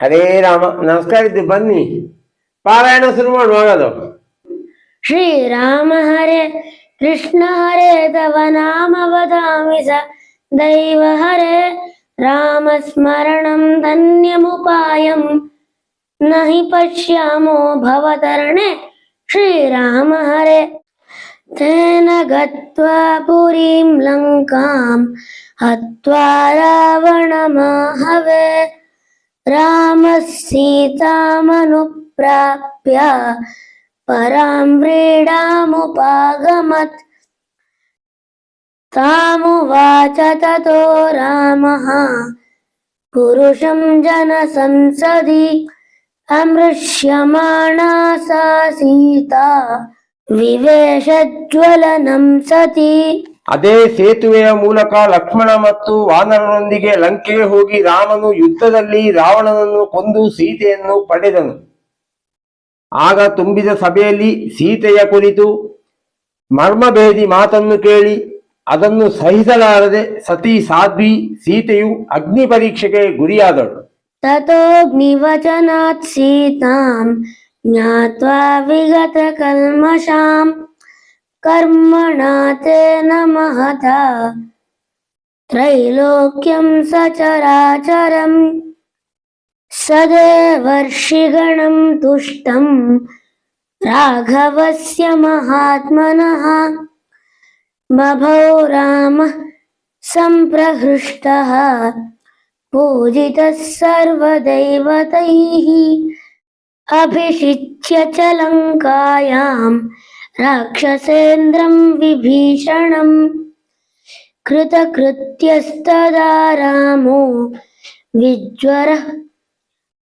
ಹರೇ ರಾಮ. ನಮಸ್ಕಾರ ಇದ್ದು ಬನ್ನಿ, ಪಾರಾಯಣ ಶುರು ಮಾಡುವಾಗದು. ಶ್ರೀರಾಮ ಹರೇ ಕೃಷ್ಣ ಹರೇ ತವ ನಾಮ ವದಾಮಿ ಸ ದೈವ ಹರೇ ರಾಮ ಸ್ಮರಣಂ ಧನ್ಯಮುಪಾಯಂ ನಹಿ ಪಶ್ಯಾಮೋ ಭವತರಣೆ ಶ್ರೀರಾಮ ಹರೇ ತೇನ ಗತ್ವಾ ಪುರೀಂ ಲಂಕಾಂ ಹತ್ವಾ ರಾವಣಮಾಹವೇ ರಾಮ ಸೀತಾಮನುಪ್ರಾಪ್ಯ ಪರಾಂ ವ್ರೀಡಾಮುಪಾಗಮತ್ ತಾಮುವಾಚ ತತೋ ರಾಮಃ ಪುರುಷಂ ಜನಸಂಸದಿ ಅಮೃಷ್ಯಮಾಣಾ ಸಾ ಸೀತಾ ವಿವೇಶಜ್ವಲನಂ ಸತಿ. ಅದೇ ಸೇತುವೆಯ ಮೂಲಕ ಲಕ್ಷ್ಮಣ ಮತ್ತು ವಾನರರೊಂದಿಗೆ ಲಂಕೆಗೆ ಹೋಗಿ ರಾಮನು ಯುದ್ಧದಲ್ಲಿ ರಾವಣನನ್ನು ಕೊಂದು ಸೀತೆಯನ್ನು ಪಡೆದನು. ಆಗ ತುಂಬಿದ ಸಭೆಯಲ್ಲಿ ಸೀತೆಯ ಕುರಿತು ಮರ್ಮಭೇದಿ ಮಾತನ್ನು ಕೇಳಿ ಅದನ್ನು ಸಹಿಸಲಾರದೆ ಸತಿ ಸಾಧ್ವಿ ಸೀತೆಯು ಅಗ್ನಿ ಪರೀಕ್ಷೆಗೆ ಗುರಿಯಾದಳು. ತತೋಗ್ನಿವಚನಾತ್ ಸೀತಾಂ ಜ್ಞಾತ್ವಾ ವಿಗತ ಕಲ್ಮಷಾಂ ಕರ್ಮಣಾ ತೇನ ಮಹತಾ ತ್ರೈಲೋಕ್ಯಂ ಸಚರಾಚರಂ ಸದೇವರ್ಷಿಗಣಂ ತುಷ್ಟಂ ರಾಘವಸ್ಯ ಮಹಾತ್ಮನಃ ಬಭೌ ರಾಮಃ ಸಂಪ್ರಹೃಷ್ಟಃ ಪೂಜಿತಃ ಸರ್ವದೈವತೈಃ ಅಭಿಷಿಚ್ಯ ಚ ಲಂಕಾಯಾಂ ರಾಕ್ಷಸೇಂದ್ರಂ ವಿಭೀಷಣಂ ಕೃತಕೃತ್ಯಸ್ತದಾ ರಾಮೋ ವಿಜ್ವರಃ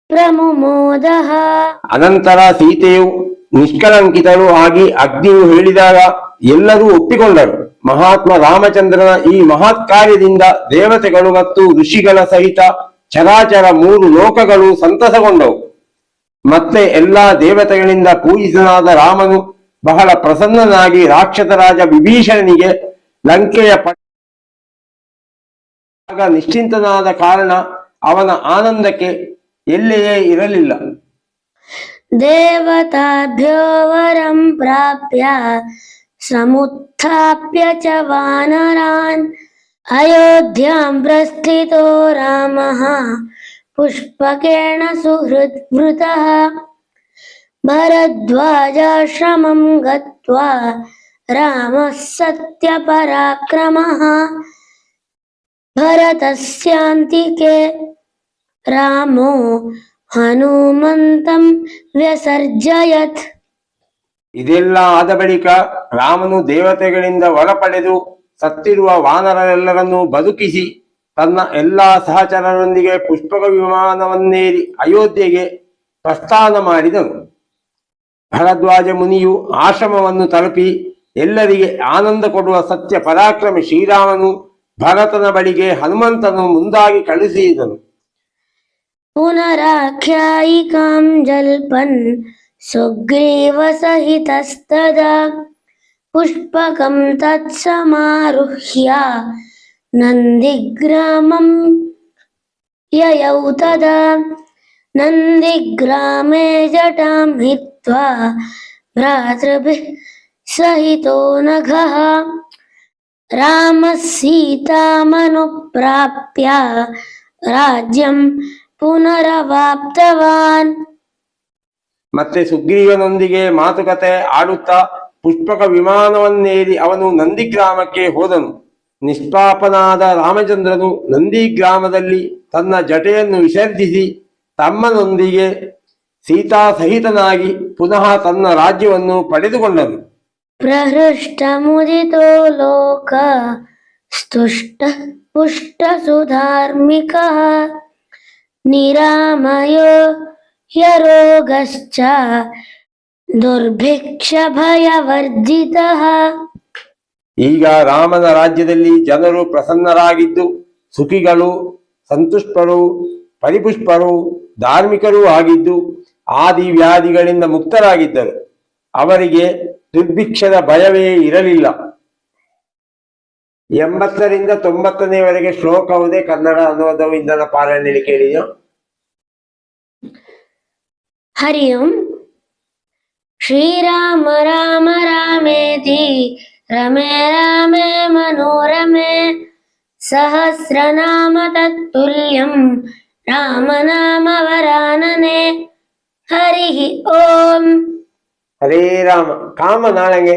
ಪ್ರಮುಮೋದಃ. ಅನಂತರ ಸೀತೆಯು ನಿಷ್ಕಳಂಕಿತಳು ಆಗಿ ಅಗ್ನಿಯು ಹೇಳಿದಾಗ ಎಲ್ಲರೂ ಒಪ್ಪಿಕೊಂಡರು. ಮಹಾತ್ಮ ರಾಮಚಂದ್ರನ ಈ ಮಹತ್ ಕಾರ್ಯದಿಂದ ದೇವತೆಗಳು ಮತ್ತು ಋಷಿಗಳ ಸಹಿತ ಚರಾಚರ 3 ಲೋಕಗಳು ಸಂತಸಗೊಂಡವು. ಮತ್ತೆ ಎಲ್ಲಾ ದೇವತೆಗಳಿಂದ ಪೂಜಿತನಾದ ರಾಮನು ಬಹಳ ಪ್ರಸನ್ನನಾಗಿ ರಾಕ್ಷಸ ರಾಜ ವಿಭೀಷಣನಿಗೆ ಲಂಕೆಯ ಆಗ ನಿಶ್ಚಿಂತನಾದ ಕಾರಣ ಅವನ ಆನಂದಕ್ಕೆ ಎಲ್ಲೆಯೇ ಇರಲಿಲ್ಲ. ದೇವತಾಭ್ಯೋ ವರಂ ಪ್ರಾಪ್ಯ ಸಮುತ್ಥಾಪ್ಯ ಚ ವಾನರಾನ್ ಅಯೋಧ್ಯಾಂ ಪ್ರಸ್ಥಿತೋ ರಾಮಃ ಪುಷ್ಪಕೇಣ ಸುಹೃದ್ವೃತಃ ಭರದ್ವಾಜಾಶ್ರಮಂ ಗತ್ವಾ ರಾಮಃ ಸತ್ಯಪರಾಕ್ರಮಃ ಭರತಸ್ಯಾಂತಿಕೆ ರಾಮೋ ಹನುಮಂತಂ ವ್ಯಸರ್ಜಯತ್. ಇದೆಲ್ಲ ಆದ ಬಳಿಕ ರಾಮನು ದೇವತೆಗಳಿಂದ ವರ ಪಡೆದು ಸತ್ತಿರುವ ವಾನರರೆಲ್ಲರನ್ನೂ ಬದುಕಿಸಿ ತನ್ನ ಎಲ್ಲಾ ಸಹಚರರೊಂದಿಗೆ ಪುಷ್ಪಕ ವಿಮಾನವನ್ನೇರಿ ಅಯೋಧ್ಯೆಗೆ ಪ್ರಸ್ಥಾನ ಮಾಡಿದನು. ಭರದ್ವಾಜ ಮುನಿಯು ಆಶ್ರಮವನ್ನು ತಲುಪಿ ಎಲ್ಲರಿಗೆ ಆನಂದ ಕೊಡುವ ಸತ್ಯ ಪರಾಕ್ರಮಿ ಶ್ರೀರಾಮನು ಭರತನ ಬಳಿಗೆ ಹನುಮಂತನು ಮುಂದಾಗಿ ಕಳುಹಿಸಿದನು. ಪುನರಾಖ್ಯಾಯಿಕಾಂ ಜಲ್ಪನ್ ಸುಗ್ರೀವ ಸಹಿತಸ್ತದಾ ಪುಷ್ಪಕಂ ತತ್ಸಮಾರುಹ್ಯ ನಂದಿಗ್ರಾಮಂ ಯಯೌ ತದಾ ನಂದಿಗ್ರಾಮೇ ಜಟಾಂ ಹಿತ್ವಾ ಭ್ರಾತೃಭಿಃ ಸಹಿತೋ ನಘಃ ರಾಮಃ ಸೀತಾಮನುಪ್ರಾಪ್ಯ ರಾಜ್ಯಂ ಪುನರವಾಪ್ತವಾನ್. ಮತ್ತೆ ಸುಗ್ರೀವನೊಂದಿಗೆ ಮಾತುಕತೆ ಆಡುತ್ತಾ ಪುಷ್ಪಕ ವಿಮಾನವನ್ನೇರಿ ಅವನು ನಂದಿಗ್ರಾಮಕ್ಕೆ ಹೋದನು. ನಿಷ್ಪಾಪನಾದ ರಾಮಚಂದ್ರನು ನಂದಿಗ್ರಾಮದಲ್ಲಿ ತನ್ನ ಜಟೆಯನ್ನು ವಿಸರ್ಜಿಸಿ ತಮ್ಮನೊಂದಿಗೆ ಸೀತಾ ಸಹಿತನಾಗಿ ಪುನಃ ತನ್ನ ರಾಜ್ಯವನ್ನು ಪಡೆದುಕೊಂಡನು. ಪ್ರಹೃಷ್ಟ ಮುದಿತೋ ಲೋಕ ಸ್ತುಷ್ಟ ಪುಷ್ಟ ಸುಧಾರ್ಮಿಕ ನಿರಾಮಯೋ ಹ್ಯರೋಗಶ್ಚ ದುರ್ಭಿಕ್ಷ ಭಯವರ್ಜಿತಃ. ಈಗ ರಾಮನ ರಾಜ್ಯದಲ್ಲಿ ಜನರು ಪ್ರಸನ್ನರಾಗಿದ್ದು ಸುಖಿಗಳು, ಸಂತುಷ್ಟರು, ಪರಿಪುಷ್ಪರು, ಧಾರ್ಮಿಕರೂ ಆಗಿದ್ದು ಆದಿ ವ್ಯಾಧಿಗಳಿಂದ ಮುಕ್ತರಾಗಿದ್ದರು. ಅವರಿಗೆ ದುರ್ಭಿಕ್ಷದ ಭಯವೇ ಇರಲಿಲ್ಲ. 80ರಿಂದ 90ನೇವರೆಗೆ ಶ್ಲೋಕವುದೇ ಕನ್ನಡ ಅನುವಾದವು ಇಂದನ ಪಾರಾಯಣದಲ್ಲಿ ಕೇಳಿದೆಯೋ. हरि ओम् श्रीराम राम रामेति रमे रामे मनोरमे सहस्रनाम तत्तुल्यं राम नाम वरानने हरि ओम् ಹರೇ ರಾಮ ಕಾಮ ನಾಳೆಗೆ